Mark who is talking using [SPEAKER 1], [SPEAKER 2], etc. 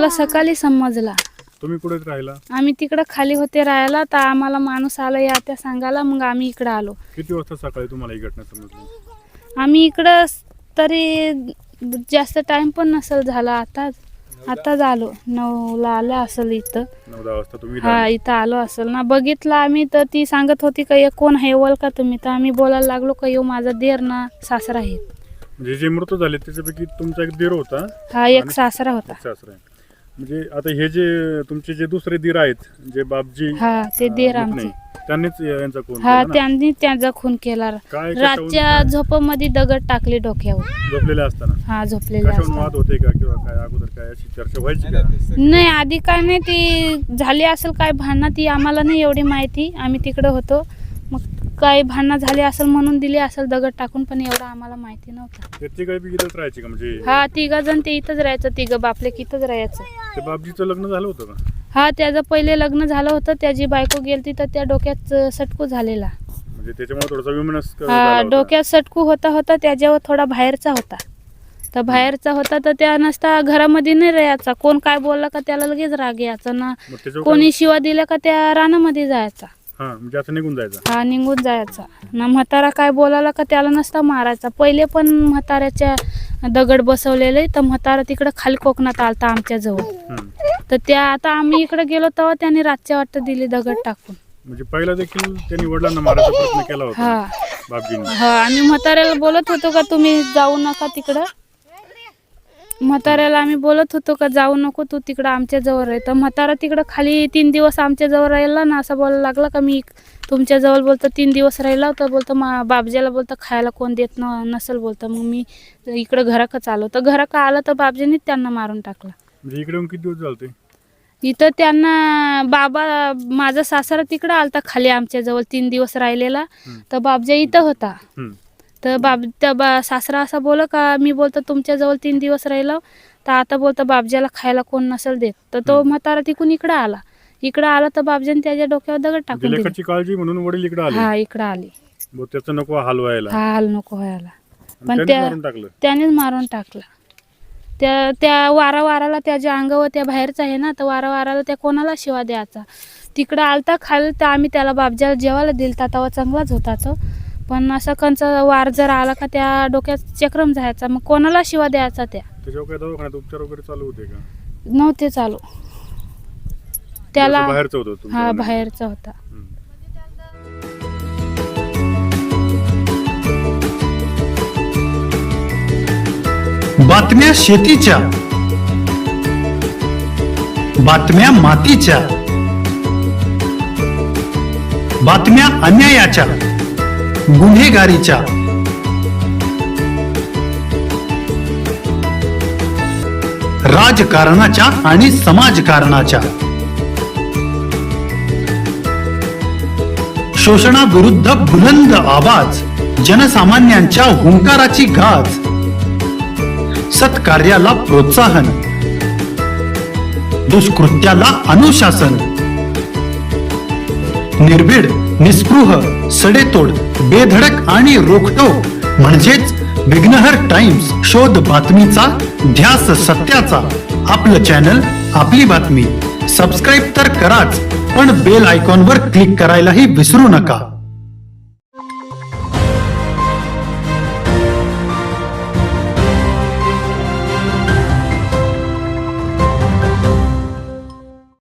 [SPEAKER 1] आम्हाला सकाळी समजला.
[SPEAKER 2] तुम्ही कुठे राहिला?
[SPEAKER 1] आम्ही तिकडे खाली होते राहायला, तर आम्हाला माणूस आला या त्या सांगायला, मग आम्ही इकडे आलो.
[SPEAKER 2] किती वाजता सकाळी तुम्हाला ही घटना समजली?
[SPEAKER 1] आम्ही इकडं तरी जास्त टाइम पण नसेल झाला, आताच आलो. 9ला आलं असेल इथं.
[SPEAKER 2] 9-10 वाजता तुम्ही
[SPEAKER 1] हा इथं आलो असेल ना. बघितलं आम्ही तर ती सांगत होती का हे कोण आहे वल का तुम्ही, तर आम्ही बोलायला लागलो का यो माझा देर ना सासरा आहे.
[SPEAKER 2] म्हणजे जे मृत झाले त्याच्यापैकी तुमचा एक दीर होता?
[SPEAKER 1] हा एक सासरा होता.
[SPEAKER 2] सासरा आहे. म्हणजे आता हे जे तुमचे जे दुसरे दीर आहेत, जे बापजी,
[SPEAKER 1] हा ते देर आमचे,
[SPEAKER 2] त्यांनीच यांचा खून
[SPEAKER 1] हा
[SPEAKER 2] केला ना?
[SPEAKER 1] त्यांनी त्यांचा खून केला.
[SPEAKER 2] काय
[SPEAKER 1] रातच्या झोपेमध्ये दगड टाकले डोक्यावर.
[SPEAKER 2] झोपलेले असताना?
[SPEAKER 1] हा झोपलेले
[SPEAKER 2] कशावरून
[SPEAKER 1] असताना.
[SPEAKER 2] वाद होते का किंवा काय अगोदर काय अशी चर्चा व्हायची का?
[SPEAKER 1] नाही आधी काय नाही, ती झाली असेल काय भांडणं, ती आम्हाला नाही एवढी माहिती. आम्ही तिकडे होतो, मग काय भांडणं झाली असेल म्हणून दिली असेल दगड टाकून, पण एवढं आम्हाला माहिती नव्हतं.
[SPEAKER 2] ते तिघं बी इथंच राहायचे का? म्हणजे
[SPEAKER 1] हा 3 जण ते इथंच राहायचं, 3 बापले इथंच राहायचं.
[SPEAKER 2] ते बापजीचं लग्न झालं होतं का?
[SPEAKER 1] हा त्याचं पहिले लग्न झालं होतं, त्याची बायको गेलती तर त्या डोक्यात सटकू झालेला.
[SPEAKER 2] म्हणजे त्याच्यामुळे थोडासा विमनस
[SPEAKER 1] हा डोक्यात सटकू होता त्याच्यावर थोडा बाहेरचा होता. तर बाहेरचा होता तर त्या नसता घरामध्ये नाही राहायचा. कोण काय बोलला का त्याला लगेच राग यायचा ना, कोणी शिवा दिला का त्या रानामध्ये जायचा.
[SPEAKER 2] हा म्हणजे असं निघून जायचं?
[SPEAKER 1] हा निघून जायचा ना. म्हातारा काय बोलायला का त्याला नसता मारायचा. पहिले पण म्हाताऱ्याच्या दगड बसवलेले, तर म्हातारा तिकडे खाली कोकणात आलता आमच्या जवळ. तर त्या आता आम्ही इकडे गेलो तेव्हा त्यांनी रातच्या वाटत दिली दगड टाकून.
[SPEAKER 2] म्हणजे पहिला देखील त्यांनी वडिलांना मारायचा प्रयत्न केला होता
[SPEAKER 1] हा
[SPEAKER 2] बापजींनी?
[SPEAKER 1] हा आम्ही म्हाताऱ्याला बोलत होतो का तुम्ही जाऊ नका तिकडं. म्हाताऱ्याला आम्ही बोलत होतो का जाऊ नको तू तिकडं आमच्या जवळ आहे. तर म्हातारा तिकडं खाली 3 दिवस आमच्या जवळ राहिला ना. असं बोलायला लागला का मी तुमच्या जवळ बोलतो 3 दिवस राहिला होता. बोलतो बापजीला बोलतो खायला कोण देत नसेल बोलतं. मग मी इकडं घराकच आलो, तर घराका आलं तर बापजींनीच त्यांना मारून टाकला.
[SPEAKER 2] म्हणजे इकडे किती दिवस झाले?
[SPEAKER 1] इथं त्यांना बाबा माझा सासरा तिकडं आलता खाली आमच्या जवळ 3 दिवस राहिलेला. तर बापजा इथं होता. तर सासरा असा बोल का मी बोलतो तुमच्या जवळ 3 दिवस राहिलो, तर आता बोलतो बापजाला खायला कोण नसेल देत. तर तो म्हातारा तिकून इकडं आला तर बापजाने त्याच्या डोक्यावर दगड टाकून दिला.
[SPEAKER 2] लेकरची काळजी म्हणून वडील इकडे आले?
[SPEAKER 1] हा इकडं आले.
[SPEAKER 2] त्याचं नको हाल व्हायला.
[SPEAKER 1] हा हाल नको व्हायला, पण त्यानेच मारून टाकला. त्या वाराला त्याच्या अंगावर त्या बाहेरचा आहे ना, तर वाराला त्या कोणाला शिवा द्यायचा. तिकडं आलता खाली तर आम्ही त्याला बापजाला जेवायला दिलता, तेव्हा चांगलाच होता तो. पण असं कंचा वार जर आला का त्या डोक्यात चक्रम जायचा, मग कोणाला शिवा द्यायचा.
[SPEAKER 2] त्याच्यावर काय दवाखान्यात उपचार वगैरे चालू होते का?
[SPEAKER 1] नव्हते चालू. त्याला
[SPEAKER 2] बाहेरचा होता?
[SPEAKER 1] हा बाहेरचा होता.
[SPEAKER 3] बातम्या शेतीच्या, बातम्या मातीच्या, बातम्या अन्यायाच्या, गुन्हेगारीच्या, राजकारणाच्या आणि समाजकारणाच्या, शोषणाविरुद्ध बुलंद आवाज, जनसामान्यांच्या हुंकाराची गाज, सत्कार्याला प्रोत्साहन, दुष्कृत्याला अनुशासन, निर्भीड, निस्पृह, सडेतोड, बेधडक आणि रोखटोक म्हणजेच विघ्नहर टाइम्स. शोध बातमीचा, ध्यास सत्याचा. आपलं चॅनल, आपली बातमी. सबस्क्राईब तर कराच, पण बेल आयकॉनवर क्लिक करायलाही विसरू नका.